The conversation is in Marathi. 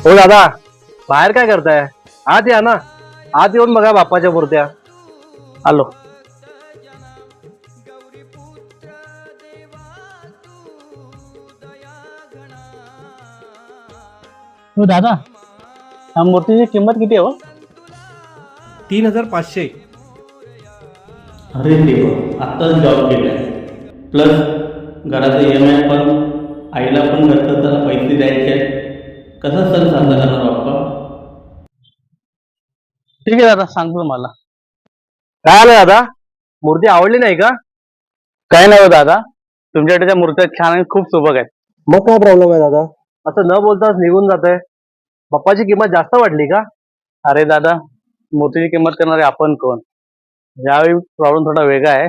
हो दादा, बाहेर काय करताय? आत या ना. आत येऊन बघा बाप्पाच्या मूर्त्या. आलो. हो दादा, ह्या मूर्तीची किंमत किती आहे हो? 3,500. अरे देवा, आत्ताच जॉब केलाय प्लस घराचं EMI पण, आईला पण घरचं जरा पैसे द्यायचे आहेत. कसा सण साजरा करणार बाप्पा? ठीक आहे दादा, सांगतो मला. काय आलं दादा? मूर्ती आवडली नाही का? काय नाही हो दादा, तुमच्याकडे त्या मूर्त्या छान आहेत, खूप सुबक आहेत. मग काय प्रॉब्लेम आहे दादा? असं न बोलताच निघून जात आहे. बाप्पाची किंमत जास्त वाटली का? अरे दादा, मूर्तीची किंमत करणारे आपण कोण? यावेळी प्रॉब्लेम थोडा वेगळा आहे.